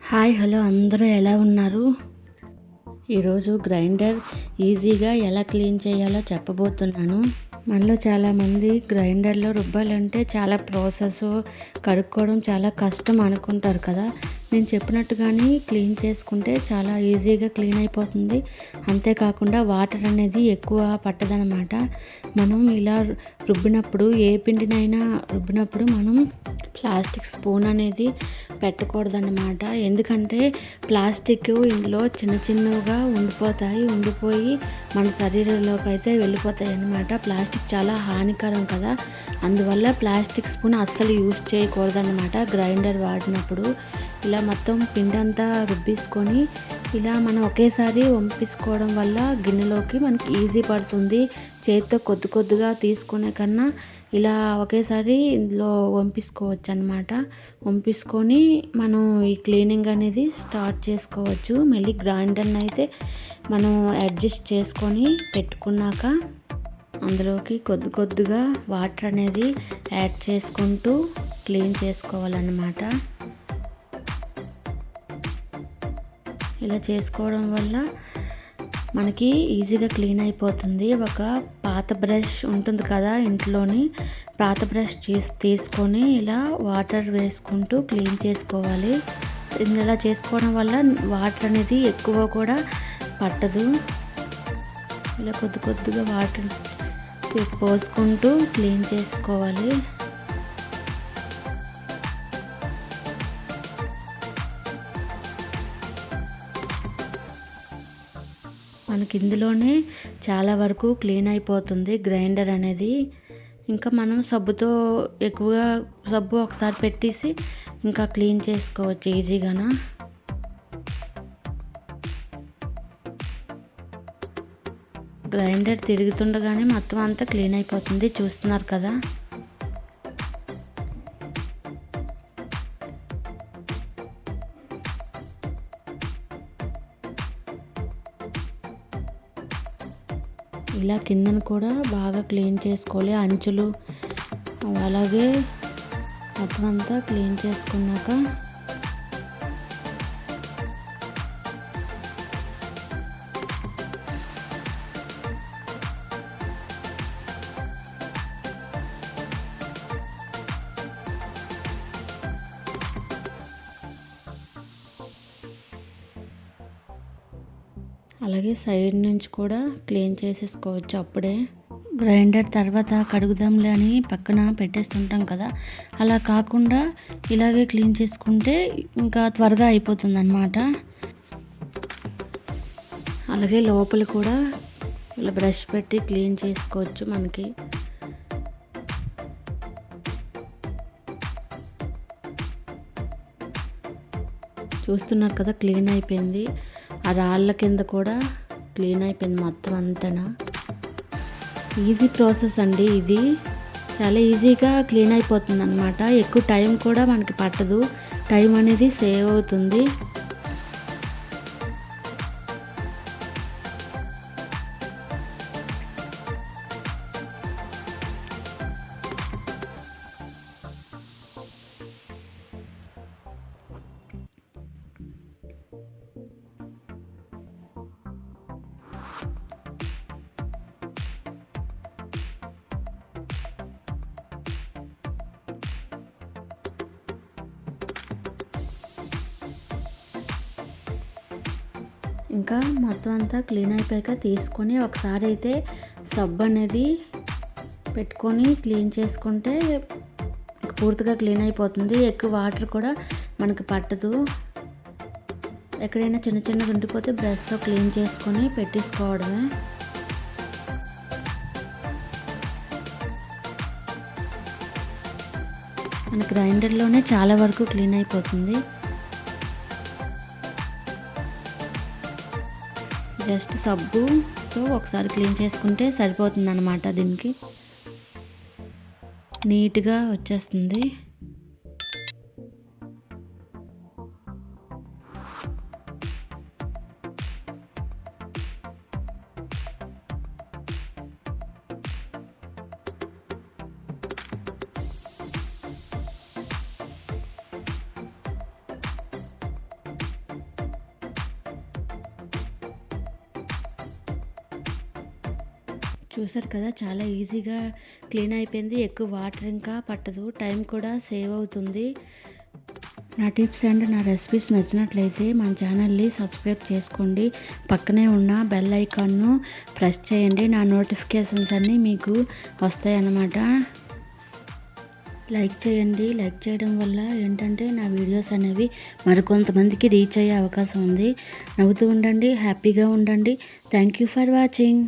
Hi hello అందరూ ఎలా ఉన్నారు? ఈరోజు గ్రైండర్ ఈజీగా ఎలా క్లీన్ చేయాలో చెప్పబోతున్నాను. మనలో చాలామంది గ్రైండర్లో రుబ్బాలంటే చాలా ప్రాసెస్, కడుక్కోవడం చాలా కష్టం అనుకుంటారు కదా. నేను చెప్పినట్టుగానే క్లీన్ చేసుకుంటే చాలా ఈజీగా క్లీన్ అయిపోతుంది. అంతేకాకుండా వాటర్ అనేది ఎక్కువ పట్టదనమాట. మనం ఇలా రుబ్బినప్పుడు ఏ పిండినైనా రుబ్బినప్పుడు మనం ప్లాస్టిక్ స్పూన్ అనేది పెట్టకూడదన్నమాట. ఎందుకంటే ప్లాస్టిక్ ఇందులో చిన్న చిన్నగా ఉండిపోయి మన శరీరంలోకి అయితే వెళ్ళిపోతాయి అన్నమాట. ప్లాస్టిక్ చాలా హానికరం కదా. అందువల్ల ప్లాస్టిక్ స్పూన్ అస్సలు యూజ్ చేయకూడదన్నమాట. గ్రైండర్ వాడినప్పుడు ఇలా మొత్తం పిండి అంతా రుబ్బేసుకొని ఇలా మనం ఒకేసారి వంపేసుకోవడం వల్ల గిన్నెలోకి మనకి ఈజీ పడుతుంది. చేతితో కొద్దిగా తీసుకునే కన్నా ఇలా ఒకేసారి ఇందులో వంపేసుకోవచ్చు అన్నమాట. వంపేసుకొని మనం ఈ క్లీనింగ్ అనేది స్టార్ట్ చేసుకోవచ్చు. మళ్ళీ గ్రైండర్ని అయితే మనం అడ్జస్ట్ చేసుకొని పెట్టుకున్నాక అందులోకి కొద్దిగా వాటర్ అనేది యాడ్ చేసుకుంటూ క్లీన్ చేసుకోవాలన్నమాట. ఇలా చేసుకోవడం వల్ల మనకి ఈజీగా క్లీన్ అయిపోతుంది. ఒక పాత బ్రష్ ఉంటుంది కదా ఇంట్లోని, పాత బ్రష్ తీసుకొని ఇలా వాటర్ వేసుకుంటూ క్లీన్ చేసుకోవాలి. ఇలా చేసుకోవడం వల్ల వాటర్ అనేది ఎక్కువ కూడా పట్టదు. ఇలా కొద్దిగా వాటర్ పోసుకుంటూ క్లీన్ చేసుకోవాలి. మనకి ఇందులోనే చాలా వరకు క్లీన్ అయిపోతుంది గ్రైండర్ అనేది. ఇంకా మనం సబ్బుతో ఎక్కువగా సబ్బు ఒకసారి పెట్టేసి ఇంకా క్లీన్ చేసుకోవచ్చు ఈజీగాన. గ్రైండర్ తిరుగుతుండగానే మొత్తం అంతా క్లీన్ అయిపోతుంది, చూస్తున్నారు కదా. ఇలా కిందను కూడా బాగా క్లీన్ చేసుకోవాలి. అంచులు అలాగే మొత్తం అంతా క్లీన్ చేసుకున్నాక అలాగే సైడ్ నుంచి కూడా క్లీన్ చేసేసుకోవచ్చు అప్పుడే. గ్రైండర్ తర్వాత కడుగుదాంలే అని పక్కన పెట్టేస్తుంటాం కదా, అలా కాకుండా ఇలాగే క్లీన్ చేసుకుంటే ఇంకా త్వరగా అయిపోతుంది అన్నమాట. అలాగే లోపల కూడా ఇలా బ్రష్ పెట్టి క్లీన్ చేసుకోవచ్చు మనకి. చూస్తున్నారు కదా, క్లీన్ అయిపోయింది. ఆ రాళ్ళ కింద కూడా క్లీన్ అయిపోయింది మొత్తం అంతా. ఈజీ ప్రాసెస్ అండి ఇది. చాలా ఈజీగా క్లీన్ అయిపోతుంది అన్నమాట. ఎక్కువ టైం కూడా మనకి పట్టదు, టైం అనేది సేవ్ అవుతుంది. ఇంకా మొత్తం అంతా క్లీన్ అయిపోయాక తీసుకొని ఒకసారి అయితే సబ్బు అనేది పెట్టుకొని క్లీన్ చేసుకుంటే పూర్తిగా క్లీన్ అయిపోతుంది. ఎక్కువ వాటర్ కూడా మనకి పట్టదు. ఎక్కడైనా చిన్నగా ఉండిపోతే బ్రష్తో క్లీన్ చేసుకొని పెట్టేసుకోవడమే. మన గ్రైండర్లోనే చాలా వరకు క్లీన్ అయిపోతుంది. జస్ట్ సబ్బుతో ఒకసారి క్లీన్ చేసుకుంటే సరిపోతుంది అన్నమాట. దీనికి నీట్గా వచ్చేస్తుంది. చూసారు కదా, చాలా ఈజీగా క్లీన్ అయిపోయింది. ఎక్కువ వాటర్ ఇంకా పట్టదు, టైం కూడా సేవ్ అవుతుంది. నా టిప్స్ అండ్ నా రెసిపీస్ నచ్చినట్లయితే మన ఛానల్ని సబ్స్క్రైబ్ చేసుకోండి. పక్కనే ఉన్న బెల్ ఐకాన్ను ప్రెస్ చేయండి. నా నోటిఫికేషన్స్ అన్నీ మీకు వస్తాయన్నమాట. లైక్ చేయండి. లైక్ చేయడం వల్ల ఏంటంటే నా వీడియోస్ అనేవి మరికొంతమందికి రీచ్ అయ్యే అవకాశం ఉంది. నవ్వుతూ ఉండండి, హ్యాపీగా ఉండండి. Thank you for watching.